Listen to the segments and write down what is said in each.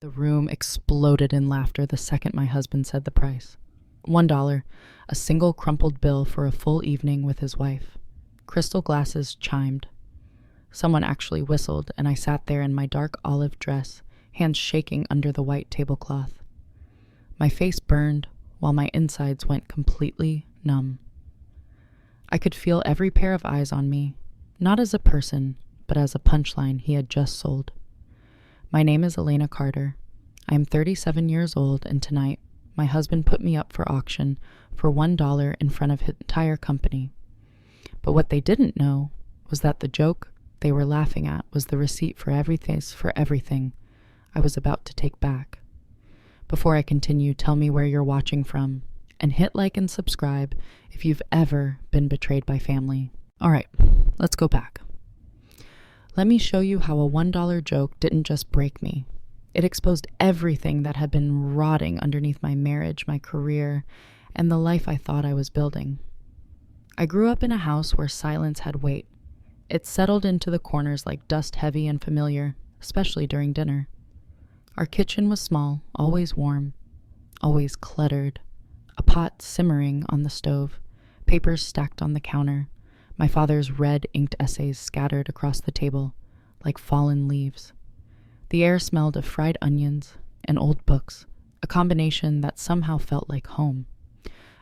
The room exploded in laughter the second my husband said the price. $1, a single crumpled bill for a full evening with his wife. Crystal glasses chimed. Someone actually whistled, and I sat there in my dark olive dress, hands shaking under the white tablecloth. My face burned, while my insides went completely numb. I could feel every pair of eyes on me, not as a person, but as a punchline he had just sold. My name is Elena Carter. I am 37 years old, and tonight, my husband put me up for auction for $1 in front of his entire company. But what they didn't know was that the joke they were laughing at was the receipt for everything I was about to take back. Before I continue, tell me where you're watching from, and hit like and subscribe if you've ever been betrayed by family. All right, let's go back. Let me show you how a $1 joke didn't just break me. It exposed everything that had been rotting underneath my marriage, my career, and the life I thought I was building. I grew up in a house where silence had weight. It settled into the corners like dust heavy and familiar, especially during dinner. Our kitchen was small, always warm, always cluttered, a pot simmering on the stove, papers stacked on the counter, my father's red inked essays scattered across the table like fallen leaves. The air smelled of fried onions and old books, a combination that somehow felt like home.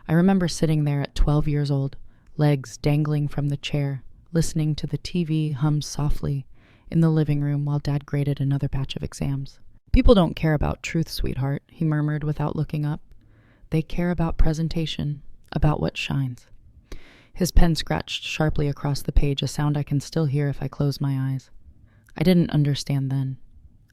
I remember sitting there at 12 years old, legs dangling from the chair, listening to the TV hum softly in the living room while Dad graded another batch of exams. People don't care about truth, sweetheart, he murmured without looking up. They care about presentation, about what shines. His pen scratched sharply across the page, a sound I can still hear if I close my eyes. I didn't understand then.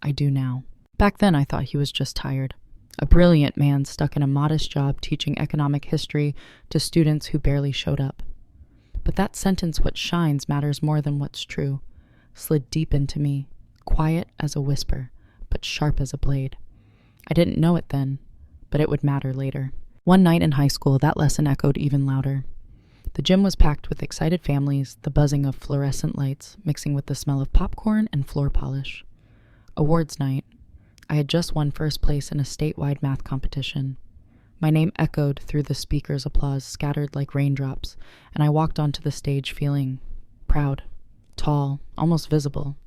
I do now. Back then I thought he was just tired. A brilliant man stuck in a modest job teaching economic history to students who barely showed up. But that sentence, what shines matters more than what's true, slid deep into me, quiet as a whisper, but sharp as a blade. I didn't know it then, but it would matter later. One night in high school, that lesson echoed even louder. The gym was packed with excited families, the buzzing of fluorescent lights mixing with the smell of popcorn and floor polish. Awards night. I had just won first place in a statewide math competition. My name echoed through the speakers' applause scattered like raindrops, and I walked onto the stage feeling proud, tall, almost visible.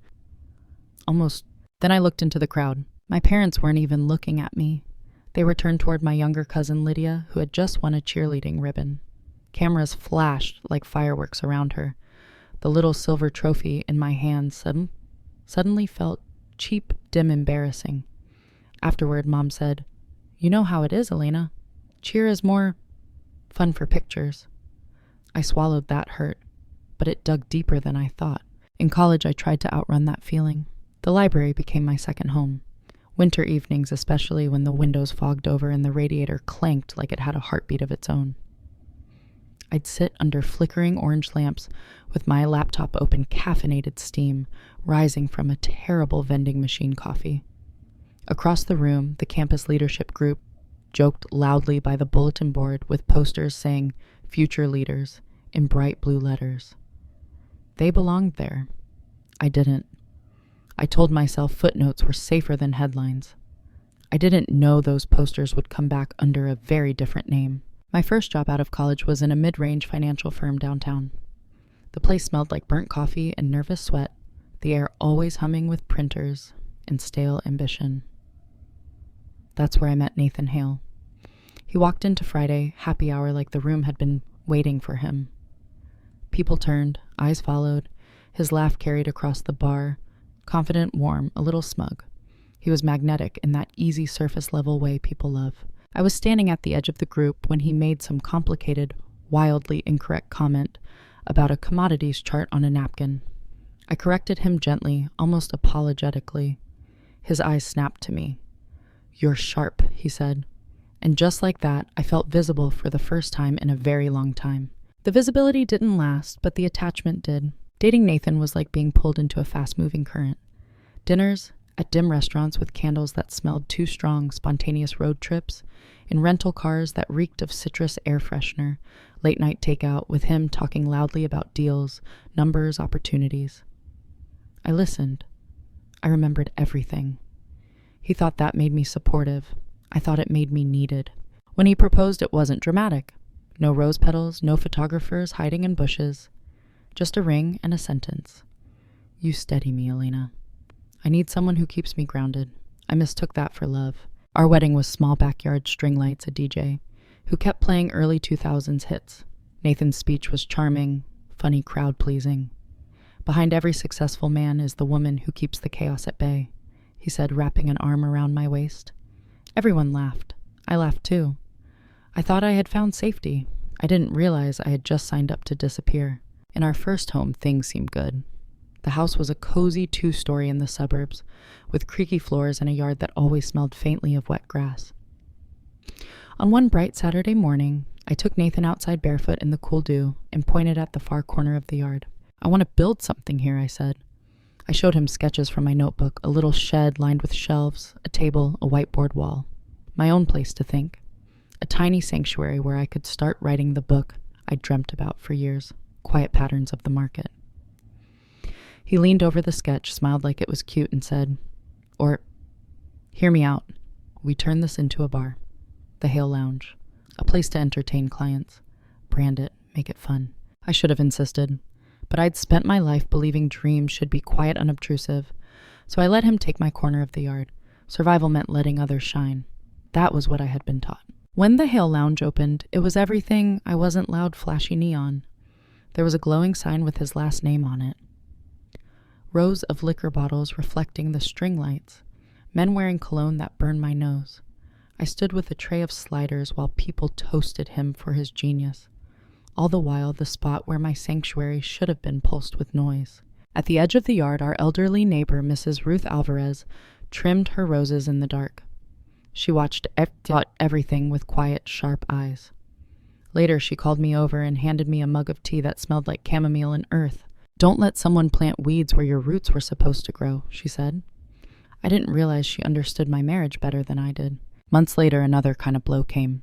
Then I looked into the crowd. My parents weren't even looking at me. They were turned toward my younger cousin Lydia, who had just won a cheerleading ribbon. Cameras flashed like fireworks around her. The little silver trophy in my hand suddenly felt cheap, dim, embarrassing. Afterward, Mom said, "You know how it is, Elena. Cheer is more fun for pictures." I swallowed that hurt, but it dug deeper than I thought. In college, I tried to outrun that feeling. The library became my second home. Winter evenings, especially when the windows fogged over and the radiator clanked like it had a heartbeat of its own. I'd sit under flickering orange lamps with my laptop open, caffeinated steam rising from a terrible vending machine coffee. Across the room, the campus leadership group joked loudly by the bulletin board with posters saying "Future Leaders" in bright blue letters. They belonged there. I didn't. I told myself footnotes were safer than headlines. I didn't know those posters would come back under a very different name. My first job out of college was in a mid-range financial firm downtown. The place smelled like burnt coffee and nervous sweat, the air always humming with printers and stale ambition. That's where I met Nathan Hale. He walked into Friday, happy hour, like the room had been waiting for him. People turned, eyes followed, his laugh carried across the bar, confident, warm, a little smug. He was magnetic in that easy surface-level way people love. I was standing at the edge of the group when he made some complicated, wildly incorrect comment about a commodities chart on a napkin. I corrected him gently, almost apologetically. His eyes snapped to me. "You're sharp," he said. And just like that, I felt visible for the first time in a very long time. The visibility didn't last, but the attachment did. Dating Nathan was like being pulled into a fast-moving current. Dinners at dim restaurants with candles that smelled too strong, spontaneous road trips, in rental cars that reeked of citrus air freshener, late-night takeout with him talking loudly about deals, numbers, opportunities. I listened. I remembered everything. He thought that made me supportive. I thought it made me needed. When he proposed, it wasn't dramatic. No rose petals, no photographers hiding in bushes. Just a ring and a sentence. You steady me, Elena. I need someone who keeps me grounded. I mistook that for love. Our wedding was small backyard string lights, a DJ, who kept playing early 2000s hits. Nathan's speech was charming, funny, crowd-pleasing. Behind every successful man is the woman who keeps the chaos at bay, he said, wrapping an arm around my waist. Everyone laughed. I laughed too. I thought I had found safety. I didn't realize I had just signed up to disappear. In our first home, things seemed good. The house was a cozy 2-story in the suburbs, with creaky floors and a yard that always smelled faintly of wet grass. On one bright Saturday morning, I took Nathan outside barefoot in the cool dew and pointed at the far corner of the yard. I want to build something here, I said. I showed him sketches from my notebook, a little shed lined with shelves, a table, a whiteboard wall. My own place to think. A tiny sanctuary where I could start writing the book I'd dreamt about for years, Quiet Patterns of the Market. He leaned over the sketch, smiled like it was cute, and said, hear me out. We turn this into a bar. The Hale Lounge. A place to entertain clients. Brand it, make it fun. I should have insisted, but I'd spent my life believing dreams should be quiet, unobtrusive, so I let him take my corner of the yard. Survival meant letting others shine. That was what I had been taught. When the Hale Lounge opened, it was everything I wasn't loud, flashy neon. There was a glowing sign with his last name on it. Rows of liquor bottles reflecting the string lights. Men wearing cologne that burned my nose. I stood with a tray of sliders while people toasted him for his genius. All the while, the spot where my sanctuary should have been pulsed with noise. At the edge of the yard, our elderly neighbor, Mrs. Ruth Alvarez, trimmed her roses in the dark. She watched everything with quiet, sharp eyes. Later, she called me over and handed me a mug of tea that smelled like chamomile and earth. Don't let someone plant weeds where your roots were supposed to grow, she said. I didn't realize she understood my marriage better than I did. Months later, another kind of blow came.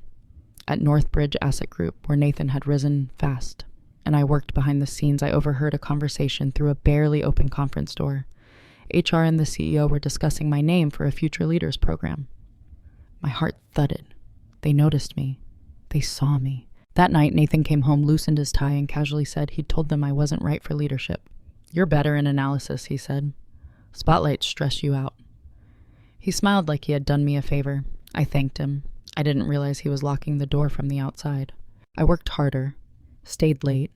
At Northbridge Asset Group, where Nathan had risen fast, and I worked behind the scenes, I overheard a conversation through a barely open conference door. HR and the CEO were discussing my name for a future leaders program. My heart thudded. They noticed me. They saw me. That night, Nathan came home, loosened his tie, and casually said he'd told them I wasn't right for leadership. You're better in analysis, he said. Spotlights stress you out. He smiled like he had done me a favor. I thanked him. I didn't realize he was locking the door from the outside. I worked harder, stayed late,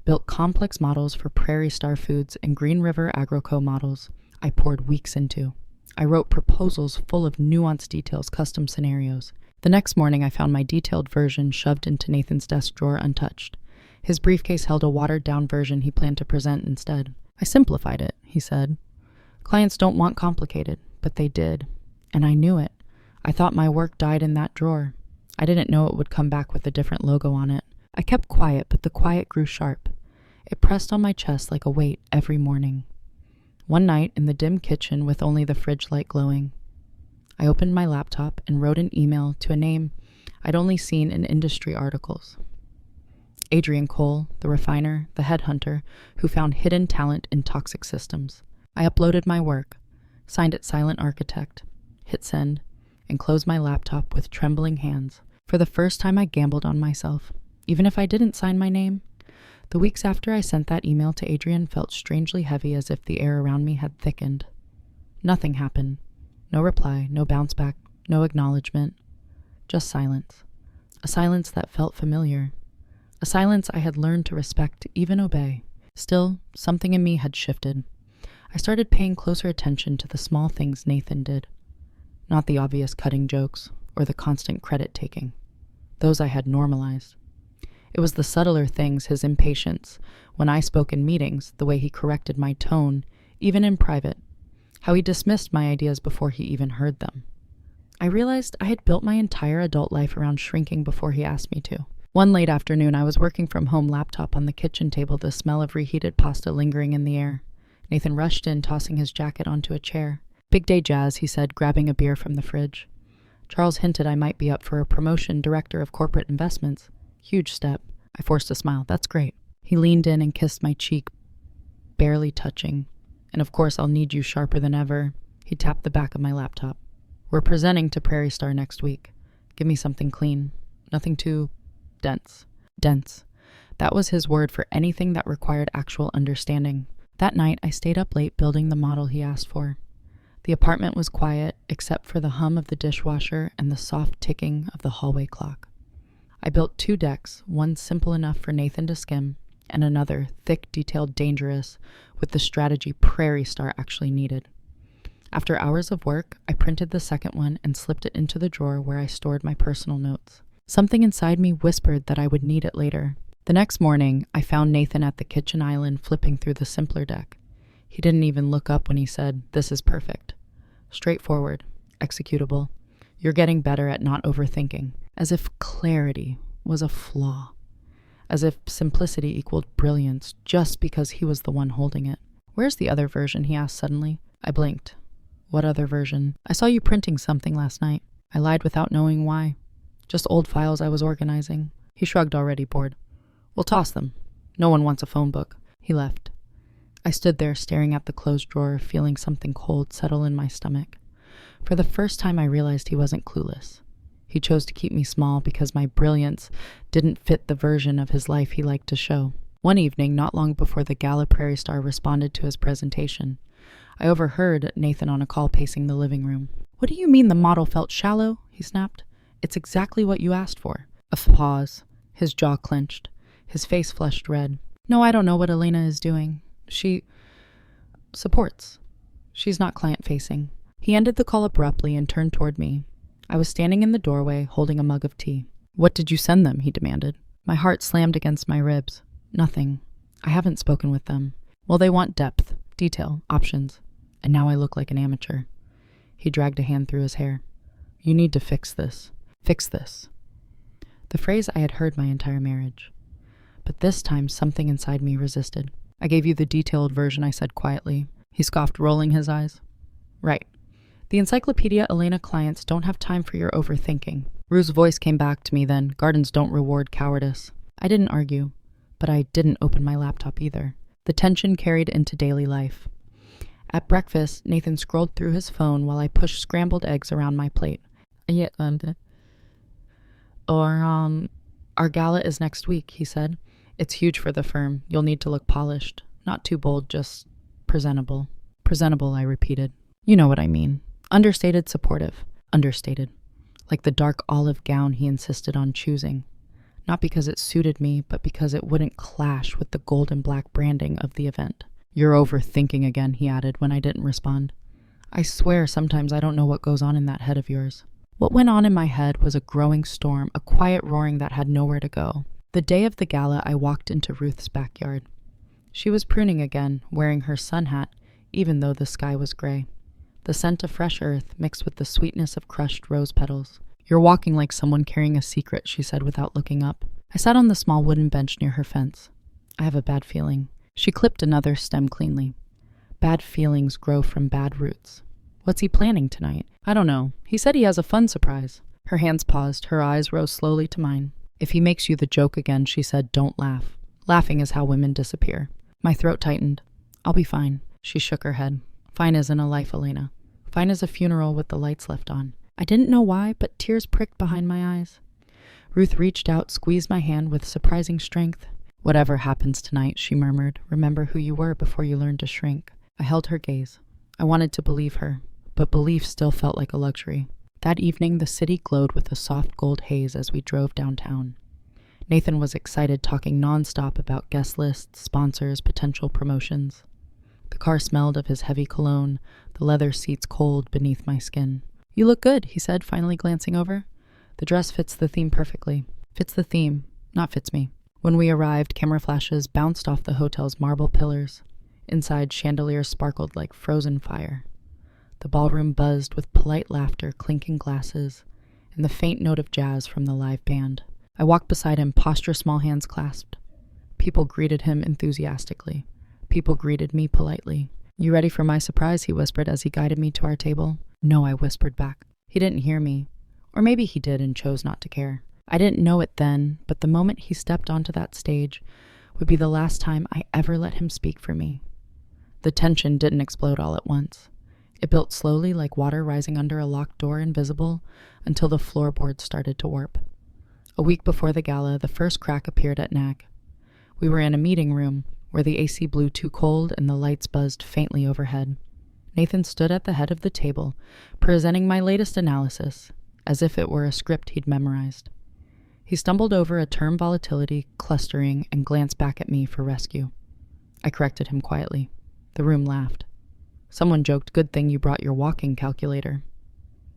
built complex models for Prairie Star Foods and Green River AgroCo models I poured weeks into. I wrote proposals full of nuanced details, custom scenarios. The next morning, I found my detailed version shoved into Nathan's desk drawer untouched. His briefcase held a watered-down version he planned to present instead. I simplified it, he said. Clients don't want complicated, but they did. And I knew it. I thought my work died in that drawer. I didn't know it would come back with a different logo on it. I kept quiet, but the quiet grew sharp. It pressed on my chest like a weight every morning. One night, in the dim kitchen with only the fridge light glowing, I opened my laptop and wrote an email to a name I'd only seen in industry articles. Adrian Cole, the refiner, the headhunter, who found hidden talent in toxic systems. I uploaded my work, signed it Silent Architect, hit send, and closed my laptop with trembling hands. For the first time, I gambled on myself, even if I didn't sign my name. The weeks after I sent that email to Adrian felt strangely heavy, as if the air around me had thickened. Nothing happened. No reply, no bounce back, no acknowledgement. Just silence. A silence that felt familiar. A silence I had learned to respect, even obey. Still, something in me had shifted. I started paying closer attention to the small things Nathan did. Not the obvious cutting jokes or the constant credit taking. Those I had normalized. It was the subtler things, his impatience, when I spoke in meetings, the way he corrected my tone, even in private, how he dismissed my ideas before he even heard them. I realized I had built my entire adult life around shrinking before he asked me to. One late afternoon, I was working from home, laptop on the kitchen table, the smell of reheated pasta lingering in the air. Nathan rushed in, tossing his jacket onto a chair. Big day, Jazz, he said, grabbing a beer from the fridge. Charles hinted I might be up for a promotion, director of corporate investments. Huge step. I forced a smile. That's great. He leaned in and kissed my cheek, barely touching. And of course, I'll need you sharper than ever. He tapped the back of my laptop. We're presenting to Prairie Star next week. Give me something clean. Nothing too dense. Dense. That was his word for anything that required actual understanding. That night, I stayed up late building the model he asked for. The apartment was quiet, except for the hum of the dishwasher and the soft ticking of the hallway clock. I built 2 decks, one simple enough for Nathan to skim, and another, thick, detailed, dangerous, with the strategy Prairie Star actually needed. After hours of work, I printed the second one and slipped it into the drawer where I stored my personal notes. Something inside me whispered that I would need it later. The next morning, I found Nathan at the kitchen island flipping through the simpler deck. He didn't even look up when he said, "This is perfect." Straightforward, executable. You're getting better at not overthinking. As if clarity was a flaw. As if simplicity equaled brilliance just because he was the one holding it. "Where's the other version?" he asked suddenly. I blinked. "What other version?" "I saw you printing something last night." I lied without knowing why. "Just old files I was organizing." He shrugged, already bored. "We'll toss them. No one wants a phone book." He left. I stood there staring at the closed drawer, feeling something cold settle in my stomach. For the first time I realized he wasn't clueless. He chose to keep me small because my brilliance didn't fit the version of his life he liked to show. One evening, not long before the gala Prairie Star responded to his presentation, I overheard Nathan on a call pacing the living room. "What do you mean the model felt shallow?" he snapped. "It's exactly what you asked for." A pause. His jaw clenched. His face flushed red. "No, I don't know what Elena is doing. She supports. She's not client-facing." He ended the call abruptly and turned toward me. I was standing in the doorway, holding a mug of tea. "What did you send them?" he demanded. My heart slammed against my ribs. "Nothing. I haven't spoken with them." "Well, they want depth, detail, options. And now I look like an amateur." He dragged a hand through his hair. "You need to fix this. Fix this." The phrase I had heard my entire marriage. But this time something inside me resisted. "I gave you the detailed version," I said quietly. He scoffed, rolling his eyes. "Right. The Encyclopedia Elena clients don't have time for your overthinking." Rue's voice came back to me then. "Gardens don't reward cowardice." I didn't argue, but I didn't open my laptop either. The tension carried into daily life. At breakfast, Nathan scrolled through his phone while I pushed scrambled eggs around my plate. Our gala is next week," he said. "It's huge for the firm. You'll need to look polished. Not too bold, just presentable." "Presentable," I repeated. "You know what I mean. Understated, supportive. Understated. Like the dark olive gown he insisted on choosing. Not because it suited me, but because it wouldn't clash with the gold and black branding of the event." "You're overthinking again," he added when I didn't respond. "I swear sometimes I don't know what goes on in that head of yours." What went on in my head was a growing storm, a quiet roaring that had nowhere to go. The day of the gala, I walked into Ruth's backyard. She was pruning again, wearing her sun hat, even though the sky was gray. The scent of fresh earth mixed with the sweetness of crushed rose petals. "You're walking like someone carrying a secret," she said without looking up. I sat on the small wooden bench near her fence. "I have a bad feeling." She clipped another stem cleanly. "Bad feelings grow from bad roots." "What's he planning tonight?" "I don't know. He said he has a fun surprise." Her hands paused. Her eyes rose slowly to mine. "If he makes you the joke again," she said, "don't laugh. Laughing is how women disappear." My throat tightened. "I'll be fine." She shook her head. "Fine isn't a life, Elena. Fine as a funeral with the lights left on." I didn't know why, but tears pricked behind my eyes. Ruth reached out, squeezed my hand with surprising strength. "Whatever happens tonight," she murmured, "remember who you were before you learned to shrink." I held her gaze. I wanted to believe her, but belief still felt like a luxury. That evening, the city glowed with a soft gold haze as we drove downtown. Nathan was excited, talking nonstop about guest lists, sponsors, potential promotions. The car smelled of his heavy cologne, the leather seats cold beneath my skin. "You look good," he said, finally glancing over. "The dress fits the theme perfectly." "Fits the theme, not fits me." When we arrived, camera flashes bounced off the hotel's marble pillars. Inside, chandeliers sparkled like frozen fire. The ballroom buzzed with polite laughter, clinking glasses, and the faint note of jazz from the live band. I walked beside him, posture small hands clasped. People greeted him enthusiastically. People greeted me politely. "You ready for my surprise?" he whispered as he guided me to our table. "No," I whispered back. He didn't hear me. Or maybe he did and chose not to care. I didn't know it then, but the moment he stepped onto that stage would be the last time I ever let him speak for me. The tension didn't explode all at once. It built slowly like water rising under a locked door, invisible, until the floorboards started to warp. A week before the gala, the first crack appeared at NAG. We were in a meeting room where the AC blew too cold and the lights buzzed faintly overhead. Nathan stood at the head of the table, presenting my latest analysis, as if it were a script he'd memorized. He stumbled over a term volatility, clustering, and glanced back at me for rescue. I corrected him quietly. The room laughed. Someone joked, "Good thing you brought your walking calculator."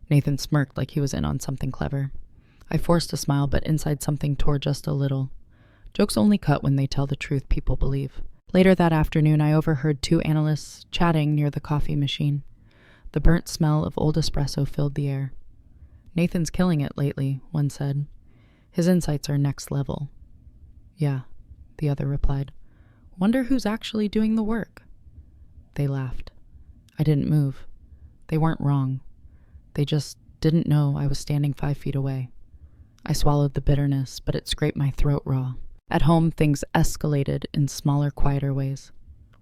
Nathan smirked like he was in on something clever. I forced a smile, but inside something tore just a little. Jokes only cut when they tell the truth people believe. Later that afternoon, I overheard two analysts chatting near the coffee machine. The burnt smell of old espresso filled the air. "Nathan's killing it lately," one said. "His insights are next level." "Yeah," the other replied. "Wonder who's actually doing the work." They laughed. I didn't move. They weren't wrong. They just didn't know I was standing 5 feet away. I swallowed the bitterness, but it scraped my throat raw. At home, things escalated in smaller, quieter ways.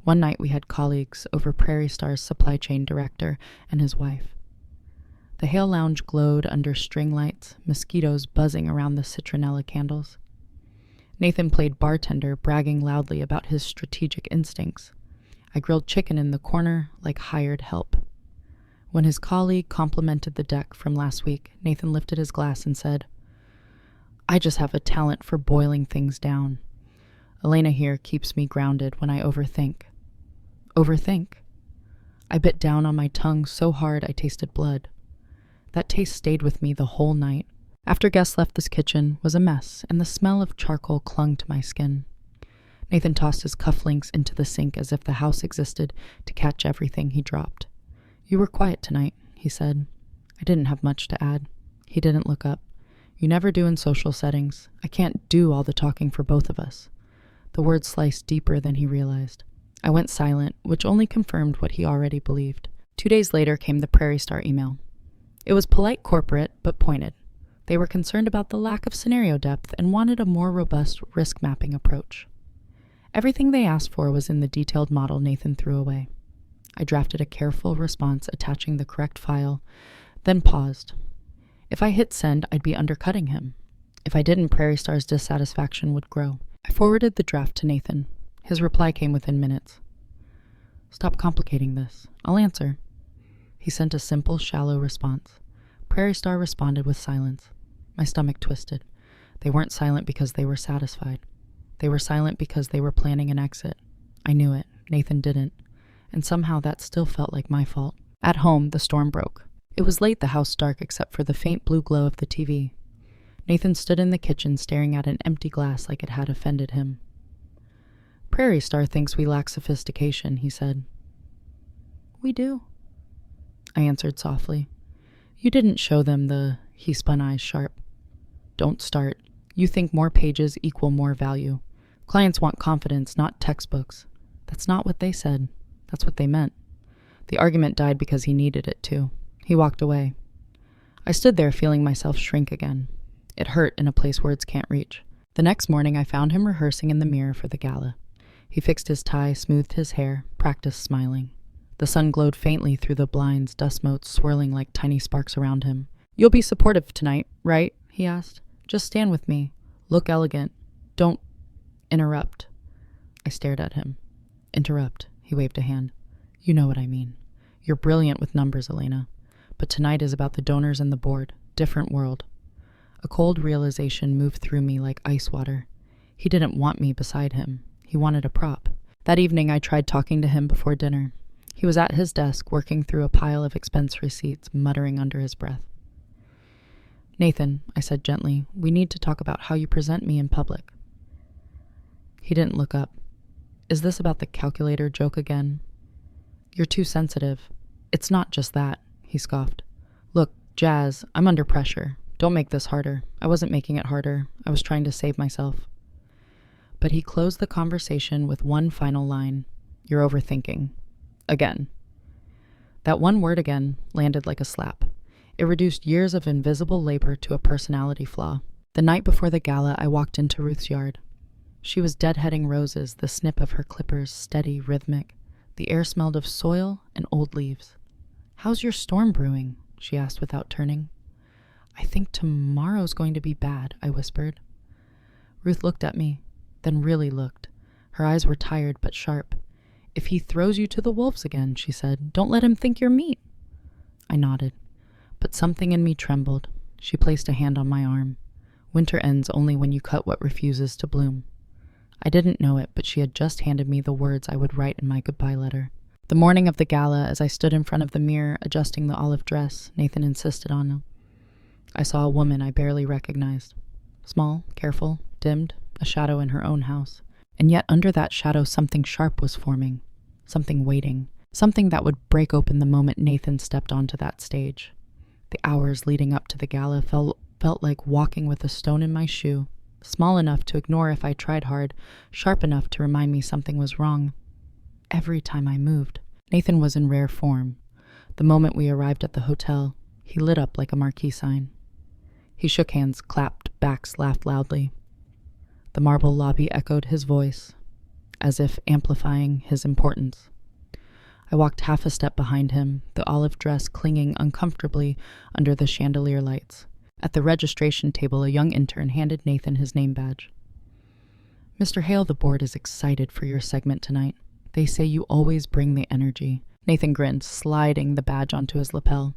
One night we had colleagues over Prairie Star's supply chain director and his wife. The Hale Lounge glowed under string lights, mosquitoes buzzing around the citronella candles. Nathan played bartender, bragging loudly about his strategic instincts. I grilled chicken in the corner like hired help. When his colleague complimented the deck from last week, Nathan lifted his glass and said, "I just have a talent for boiling things down. Elena here keeps me grounded when I overthink." Overthink? I bit down on my tongue so hard I tasted blood. That taste stayed with me the whole night. After guests left, this kitchen was a mess, and the smell of charcoal clung to my skin. Nathan tossed his cufflinks into the sink as if the house existed to catch everything he dropped. "You were quiet tonight," he said. I didn't have much to add. He didn't look up. "You never do in social settings. I can't do all the talking for both of us." The words sliced deeper than he realized. I went silent, which only confirmed what he already believed. 2 days later came the Prairie Star email. It was polite corporate, but pointed. They were concerned about the lack of scenario depth and wanted a more robust risk mapping approach. Everything they asked for was in the detailed model Nathan threw away. I drafted a careful response attaching the correct file, then paused. If I hit send, I'd be undercutting him. If I didn't, Prairie Star's dissatisfaction would grow. I forwarded the draft to Nathan. His reply came within minutes. "Stop complicating this. I'll answer." He sent a simple, shallow response. Prairie Star responded with silence. My stomach twisted. They weren't silent because they were satisfied. They were silent because they were planning an exit. I knew it. Nathan didn't. And somehow that still felt like my fault. At home, the storm broke. It was late, the house dark except for the faint blue glow of the TV. Nathan stood in the kitchen staring at an empty glass like it had offended him. "Prairie Star thinks we lack sophistication," he said. "We do," I answered softly. "You didn't show them the—" He spun eyes sharp. "Don't start. You think more pages equal more value. Clients want confidence, not textbooks." That's not what they said. That's what they meant. The argument died because he needed it to. He walked away. I stood there feeling myself shrink again. It hurt in a place words can't reach. The next morning I found him rehearsing in the mirror for the gala. He fixed his tie, smoothed his hair, practiced smiling. The sun glowed faintly through the blinds, dust motes swirling like tiny sparks around him. "You'll be supportive tonight, right?" he asked. "Just stand with me. Look elegant. Don't interrupt." I stared at him. "Interrupt," he waved a hand. "You know what I mean. You're brilliant with numbers, Elena. But tonight is about the donors and the board. Different world." A cold realization moved through me like ice water. He didn't want me beside him. He wanted a prop. That evening I tried talking to him before dinner. He was at his desk, working through a pile of expense receipts, muttering under his breath. "Nathan," I said gently, "we need to talk about how you present me in public." He didn't look up. "Is this about the calculator joke again?" "You're too sensitive." "It's not just that," he scoffed. "Look, Jazz, I'm under pressure. Don't make this harder. I wasn't making it harder. I was trying to save myself." But he closed the conversation with one final line. "You're overthinking. Again." That one word "again" landed like a slap. It reduced years of invisible labor to a personality flaw. The night before the gala, I walked into Ruth's yard. She was deadheading roses, the snip of her clippers steady, rhythmic. The air smelled of soil and old leaves. "How's your storm brewing?" she asked without turning. "I think tomorrow's going to be bad," I whispered. Ruth looked at me, then really looked. Her eyes were tired but sharp. "If he throws you to the wolves again," she said, "don't let him think you're meat." I nodded, but something in me trembled. She placed a hand on my arm. "Winter ends only when you cut what refuses to bloom." I didn't know it, but she had just handed me the words I would write in my goodbye letter. The morning of the gala, as I stood in front of the mirror adjusting the olive dress Nathan insisted on, I saw a woman I barely recognized. Small, careful, dimmed, a shadow in her own house. And yet under that shadow something sharp was forming, something waiting, something that would break open the moment Nathan stepped onto that stage. The hours leading up to the gala felt like walking with a stone in my shoe, small enough to ignore if I tried hard, sharp enough to remind me something was wrong. Every time I moved, Nathan was in rare form. The moment we arrived at the hotel, he lit up like a marquee sign. He shook hands, clapped backs, laughed loudly. The marble lobby echoed his voice, as if amplifying his importance. I walked half a step behind him, the olive dress clinging uncomfortably under the chandelier lights. At the registration table, a young intern handed Nathan his name badge. "Mr. Hale, the board is excited for your segment tonight. They say you always bring the energy." Nathan grinned, sliding the badge onto his lapel.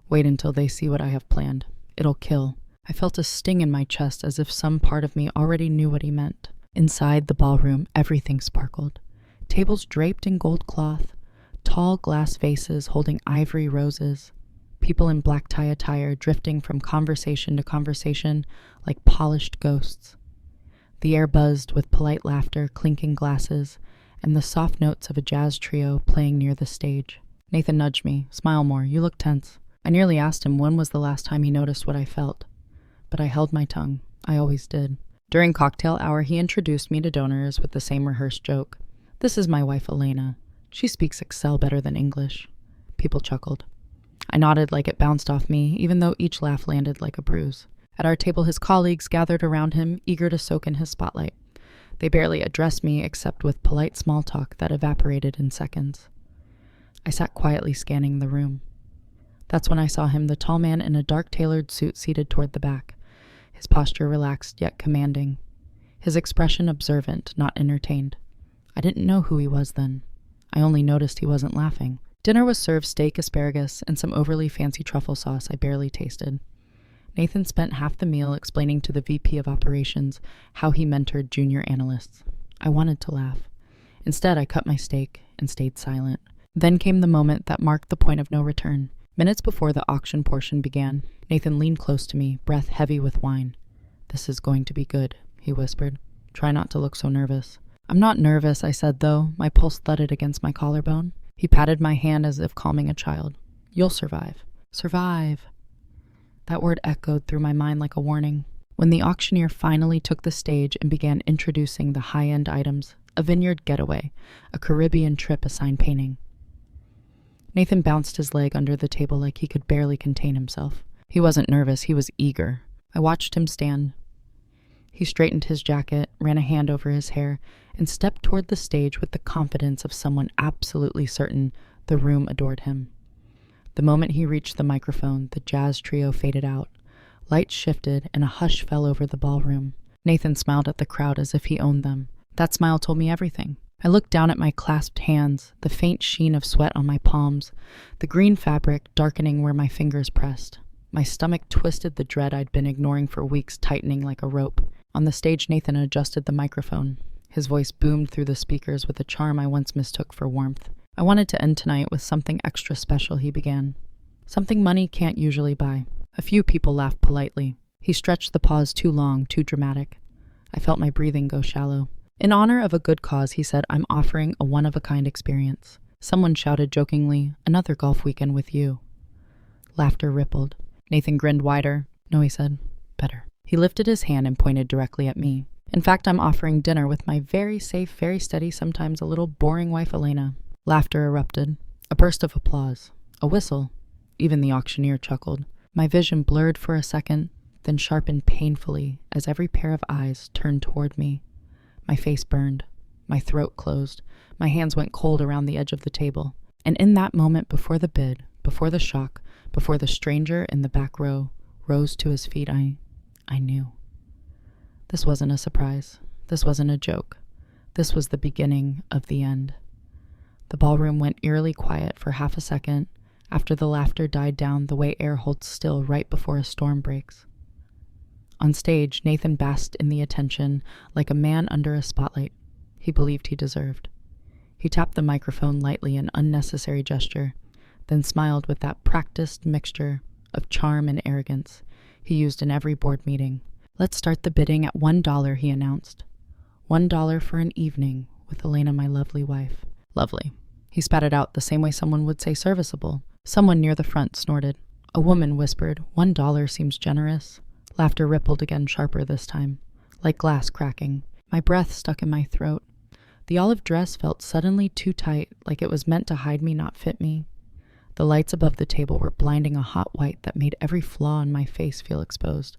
"Wait until they see what I have planned. It'll kill." I felt a sting in my chest as if some part of me already knew what he meant. Inside the ballroom, everything sparkled. Tables draped in gold cloth, tall glass vases holding ivory roses, people in black tie attire drifting from conversation to conversation like polished ghosts. The air buzzed with polite laughter, clinking glasses, and the soft notes of a jazz trio playing near the stage. Nathan nudged me. "Smile more, you look tense." I nearly asked him when was the last time he noticed what I felt, but I held my tongue. I always did. During cocktail hour, he introduced me to donors with the same rehearsed joke. "This is my wife, Elena. She speaks Excel better than English." People chuckled. I nodded like it bounced off me, even though each laugh landed like a bruise. At our table, his colleagues gathered around him, eager to soak in his spotlight. They barely addressed me except with polite small talk that evaporated in seconds. I sat quietly scanning the room. That's when I saw him, the tall man in a dark tailored suit seated toward the back, his posture relaxed yet commanding, his expression observant, not entertained. I didn't know who he was then. I only noticed he wasn't laughing. Dinner was served steak, asparagus, and some overly fancy truffle sauce I barely tasted. Nathan spent half the meal explaining to the VP of operations how he mentored junior analysts. I wanted to laugh. Instead, I cut my steak and stayed silent. Then came the moment that marked the point of no return. Minutes before the auction portion began, Nathan leaned close to me, breath heavy with wine. "This is going to be good," he whispered. "Try not to look so nervous." "I'm not nervous," I said, though. My pulse thudded against my collarbone. He patted my hand as if calming a child. "You'll survive." Survive. That word echoed through my mind like a warning. When the auctioneer finally took the stage and began introducing the high-end items, a vineyard getaway, a Caribbean trip, a sign painting. Nathan bounced his leg under the table like he could barely contain himself. He wasn't nervous, he was eager. I watched him stand. He straightened his jacket, ran a hand over his hair, and stepped toward the stage with the confidence of someone absolutely certain the room adored him. The moment he reached the microphone, the jazz trio faded out. Lights shifted, and a hush fell over the ballroom. Nathan smiled at the crowd as if he owned them. That smile told me everything. I looked down at my clasped hands, the faint sheen of sweat on my palms, the green fabric darkening where my fingers pressed. My stomach twisted, the dread I'd been ignoring for weeks tightening like a rope. On the stage, Nathan adjusted the microphone. His voice boomed through the speakers with a charm I once mistook for warmth. "I wanted to end tonight with something extra special," he began. "Something money can't usually buy." A few people laughed politely. He stretched the pause too long, too dramatic. I felt my breathing go shallow. "In honor of a good cause," he said, "I'm offering a one-of-a-kind experience." Someone shouted jokingly, "Another golf weekend with you." Laughter rippled. Nathan grinned wider. "No," he said. "Better." He lifted his hand and pointed directly at me. "In fact, I'm offering dinner with my very safe, very steady, sometimes a little boring wife, Elena." Laughter erupted. A burst of applause. A whistle. Even the auctioneer chuckled. My vision blurred for a second, then sharpened painfully as every pair of eyes turned toward me. My face burned. My throat closed. My hands went cold around the edge of the table. And in that moment before the bid, before the shock, before the stranger in the back row rose to his feet, I knew. This wasn't a surprise. This wasn't a joke. This was the beginning of the end. The ballroom went eerily quiet for half a second after the laughter died down the way air holds still right before a storm breaks. On stage, Nathan basked in the attention like a man under a spotlight he believed he deserved. He tapped the microphone lightly, an unnecessary gesture, then smiled with that practiced mixture of charm and arrogance he used in every board meeting. "Let's start the bidding at $1, he announced. $1 for an evening with Elena, my lovely wife." Lovely. He spat it out the same way someone would say serviceable. Someone near the front snorted. A woman whispered, $1 seems generous. Laughter rippled again, sharper this time, like glass cracking. My breath stuck in my throat. The olive dress felt suddenly too tight, like it was meant to hide me, not fit me. The lights above the table were blinding a hot white that made every flaw in my face feel exposed.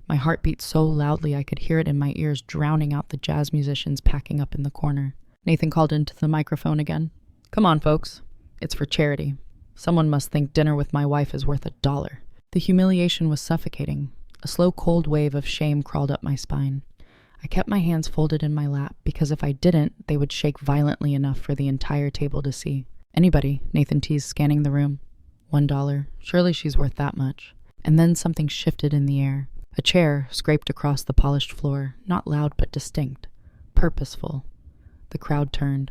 My heart beat so loudly I could hear it in my ears, drowning out the jazz musicians packing up in the corner. Nathan called into the microphone again. "Come on, folks. It's for charity. Someone must think dinner with my wife is worth $1. The humiliation was suffocating. A slow, cold wave of shame crawled up my spine. I kept my hands folded in my lap, because if I didn't, they would shake violently enough for the entire table to see. "Anybody?" Nathan teased, scanning the room. $1. Surely she's worth that much. And then something shifted in the air. A chair scraped across the polished floor, not loud but distinct, purposeful. The crowd turned.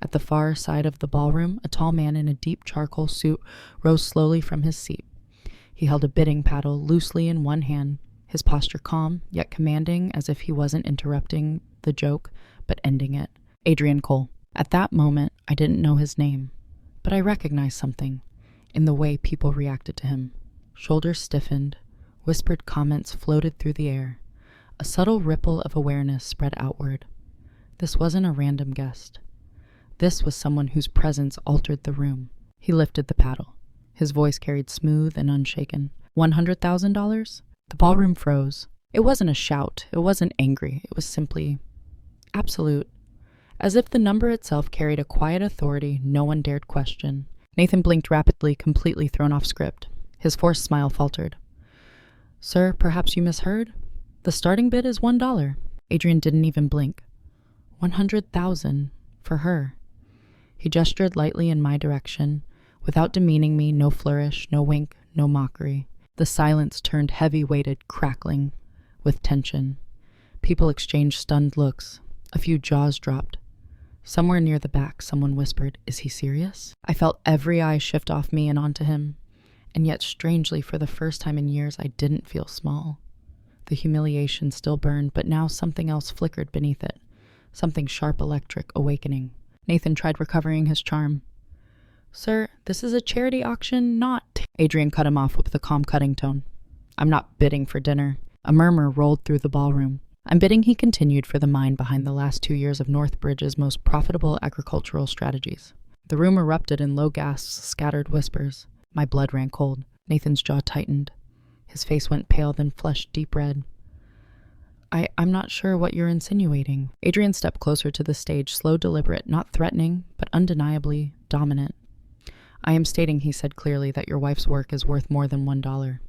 At the far side of the ballroom, a tall man in a deep charcoal suit rose slowly from his seat. He held a bidding paddle loosely in one hand, his posture calm, yet commanding, as if he wasn't interrupting the joke, but ending it. Adrian Cole. At that moment, I didn't know his name, but I recognized something in the way people reacted to him. Shoulders stiffened, whispered comments floated through the air. A subtle ripple of awareness spread outward. This wasn't a random guest. This was someone whose presence altered the room. He lifted the paddle. His voice carried smooth and unshaken. $100,000? The ballroom froze. It wasn't a shout. It wasn't angry. It was simply absolute. As if the number itself carried a quiet authority no one dared question. Nathan blinked rapidly, completely thrown off script. His forced smile faltered. "Sir, perhaps you misheard? The starting bid is $1. Adrian didn't even blink. 100,000 for her. He gestured lightly in my direction, without demeaning me, no flourish, no wink, no mockery. The silence turned heavy-weighted, crackling with tension. People exchanged stunned looks. A few jaws dropped. Somewhere near the back, someone whispered, "Is he serious?" I felt every eye shift off me and onto him, and yet strangely, for the first time in years, I didn't feel small. The humiliation still burned, but now something else flickered beneath it. Something sharp, electric, awakening. Nathan tried recovering his charm. "Sir, this is a charity auction, not—" Adrian cut him off with a calm, cutting tone. "I'm not bidding for dinner." A murmur rolled through the ballroom. "I'm bidding," he continued, "for the mind behind the last 2 years of Northbridge's most profitable agricultural strategies." The room erupted in low gasps, scattered whispers. My blood ran cold. Nathan's jaw tightened. His face went pale, then flushed deep red. I'm not sure what you're insinuating." Adrian stepped closer to the stage, slow, deliberate, not threatening, but undeniably dominant. "I am stating," he said clearly, "that your wife's work is worth more than $1,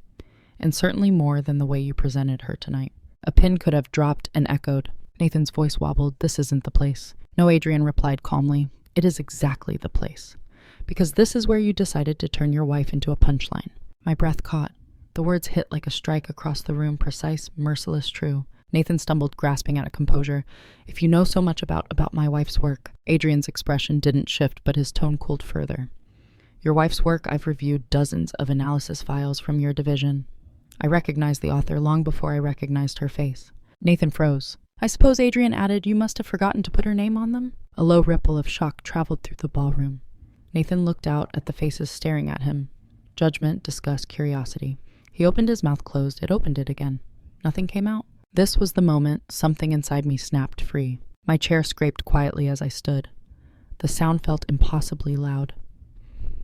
and certainly more than the way you presented her tonight." A pin could have dropped and echoed. Nathan's voice wobbled. "This isn't the place." "No," Adrian replied calmly. "It is exactly the place. Because this is where you decided to turn your wife into a punchline." My breath caught. The words hit like a strike across the room, precise, merciless, true. Nathan stumbled, grasping at a composure. "If you know so much about my wife's work." Adrian's expression didn't shift, but his tone cooled further. "Your wife's work, I've reviewed dozens of analysis files from your division. I recognized the author long before I recognized her face." Nathan froze. "I suppose," Adrian added, "you must have forgotten to put her name on them?" A low ripple of shock traveled through the ballroom. Nathan looked out at the faces staring at him. Judgment, disgust, curiosity. He opened his mouth, closed. It opened it again. Nothing came out. This was the moment something inside me snapped free. My chair scraped quietly as I stood. The sound felt impossibly loud.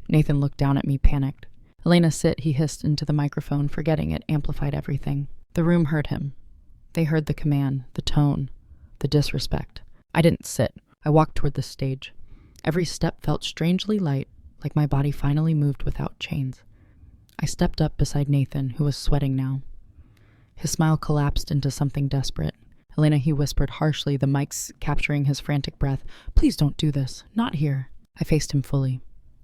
Nathan looked down at me, panicked. "Elena, sit," he hissed into the microphone, forgetting it amplified everything. The room heard him. They heard the command, the tone, the disrespect. I didn't sit. I walked toward the stage. Every step felt strangely light, like my body finally moved without chains. I stepped up beside Nathan, who was sweating now. His smile collapsed into something desperate. Elena, he whispered harshly, the mics capturing his frantic breath. Please don't do this. Not here. I faced him fully.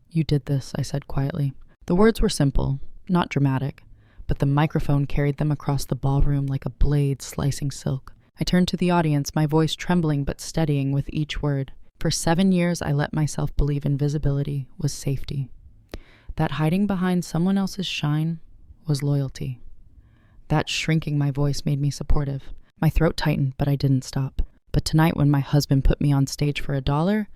You did this, I said quietly. The words were simple, not dramatic, but the microphone carried them across the ballroom like a blade slicing silk. I turned to the audience, my voice trembling but steadying with each word. For 7 years, I let myself believe invisibility was safety. That hiding behind someone else's shine was loyalty. That shrinking my voice made me supportive. My throat tightened, but I didn't stop. But tonight, when my husband put me on stage for $1,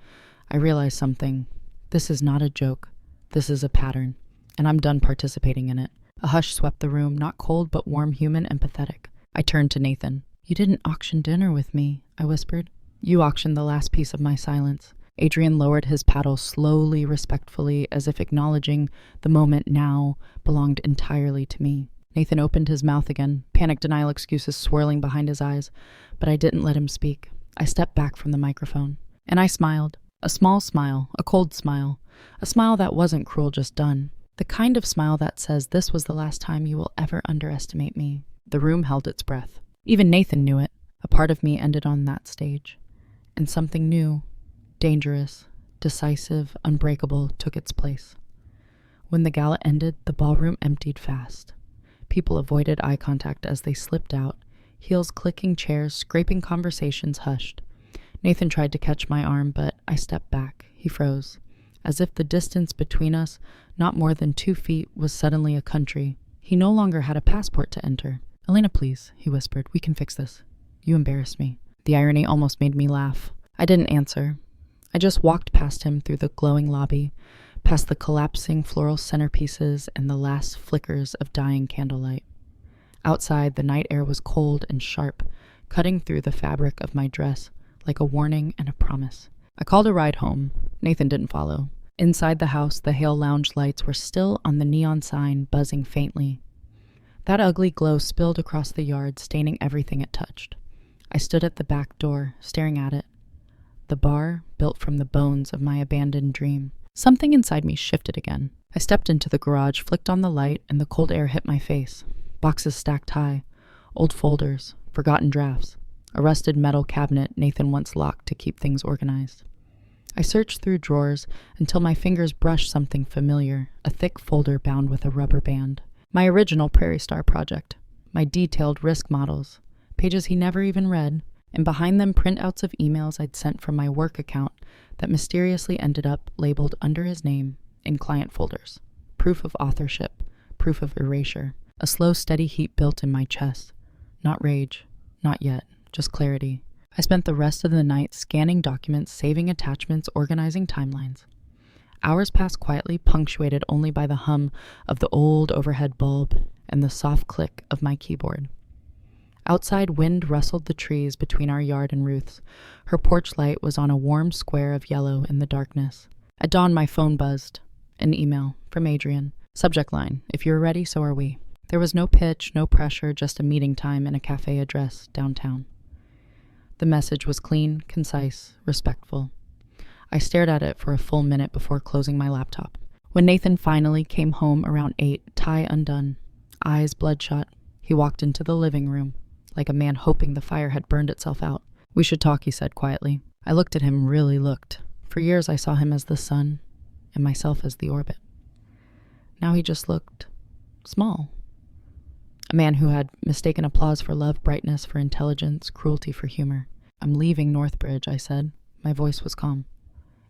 I realized something. This is not a joke. This is a pattern, and I'm done participating in it. A hush swept the room, not cold, but warm, human, empathetic. I turned to Nathan. You didn't auction dinner with me, I whispered. You auctioned the last piece of my silence. Adrian lowered his paddle slowly, respectfully, as if acknowledging the moment now belonged entirely to me. Nathan opened his mouth again, panic denial excuses swirling behind his eyes, but I didn't let him speak. I stepped back from the microphone, and I smiled. A small smile, a cold smile, a smile that wasn't cruel, just done. The kind of smile that says, this was the last time you will ever underestimate me. The room held its breath. Even Nathan knew it. A part of me ended on that stage. And something new, dangerous, decisive, unbreakable took its place. When the gala ended, the ballroom emptied fast. People avoided eye contact as they slipped out, heels clicking, chairs scraping, conversations hushed. Nathan tried to catch my arm, but I stepped back. He froze, as if the distance between us, not more than 2 feet, was suddenly a country. He no longer had a passport to enter. Elena, please, he whispered. We can fix this. You embarrassed me. The irony almost made me laugh. I didn't answer. I just walked past him through the glowing lobby, past the collapsing floral centerpieces and the last flickers of dying candlelight. Outside, the night air was cold and sharp, cutting through the fabric of my dress like a warning and a promise. I called a ride home. Nathan didn't follow. Inside the house, the Hale Lounge lights were still on the neon sign, buzzing faintly. That ugly glow spilled across the yard, staining everything it touched. I stood at the back door, staring at it. The bar, built from the bones of my abandoned dream. Something inside me shifted again. I stepped into the garage, flicked on the light, and the cold air hit my face. Boxes stacked high, old folders, forgotten drafts, a rusted metal cabinet Nathan once locked to keep things organized. I searched through drawers until my fingers brushed something familiar, a thick folder bound with a rubber band. My original Prairie Star project, my detailed risk models, pages he never even read, and behind them printouts of emails I'd sent from my work account that mysteriously ended up labeled under his name in client folders. Proof of authorship, proof of erasure. A slow, steady heat built in my chest. Not rage, not yet, just clarity. I spent the rest of the night scanning documents, saving attachments, organizing timelines. Hours passed quietly, punctuated only by the hum of the old overhead bulb and the soft click of my keyboard. Outside, wind rustled the trees between our yard and Ruth's. Her porch light was on a warm square of yellow in the darkness. At dawn, my phone buzzed. An email from Adrian. Subject line, if you're ready, so are we. There was no pitch, no pressure, just a meeting time in a cafe address downtown. The message was clean, concise, respectful. I stared at it for a full minute before closing my laptop. When Nathan finally came home around 8, tie undone, eyes bloodshot, he walked into the living room, like a man hoping the fire had burned itself out. We should talk, he said quietly. I looked at him, really looked. For years I saw him as the sun, and myself as the orbit. Now he just looked small. A man who had mistaken applause for love, brightness for intelligence, cruelty for humor. I'm leaving Northbridge, I said. My voice was calm.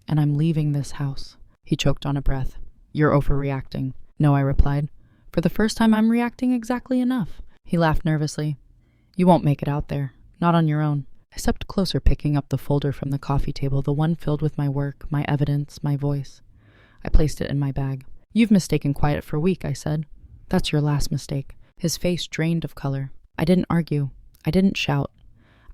And I'm leaving this house. He choked on a breath. You're overreacting. No, I replied. For the first time, I'm reacting exactly enough. He laughed nervously. You won't make it out there. Not on your own. I stepped closer, picking up the folder from the coffee table, the one filled with my work, my evidence, my voice. I placed it in my bag. You've mistaken quiet for weak, I said. That's your last mistake. His face drained of color. I didn't argue. I didn't shout.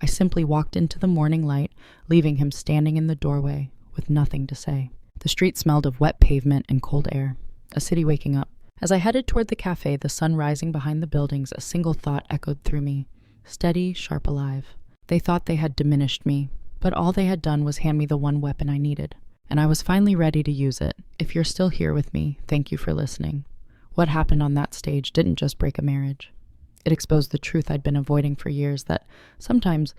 I simply walked into the morning light, leaving him standing in the doorway with nothing to say. The street smelled of wet pavement and cold air. A city waking up. As I headed toward the cafe, the sun rising behind the buildings, a single thought echoed through me. Steady, sharp, alive. They thought they had diminished me, but all they had done was hand me the one weapon I needed. And I was finally ready to use it. If you're still here with me, thank you for listening. What happened on that stage didn't just break a marriage. It exposed the truth I'd been avoiding for years, that sometimes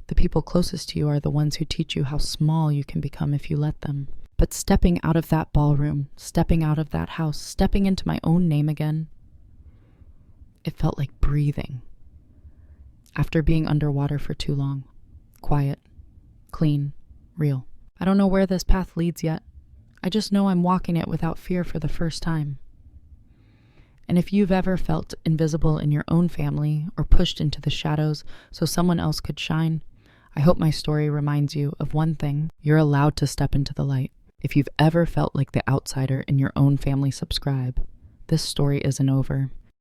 the people closest to you are the ones who teach you how small you can become if you let them. But stepping out of that ballroom, stepping out of that house, stepping into my own name again, it felt like breathing. After being underwater for too long. Quiet, clean, real. I don't know where this path leads yet. I just know I'm walking it without fear for the first time. And if you've ever felt invisible in your own family or pushed into the shadows so someone else could shine, I hope my story reminds you of one thing: you're allowed to step into the light. If you've ever felt like the outsider in your own family, subscribe. This story isn't over.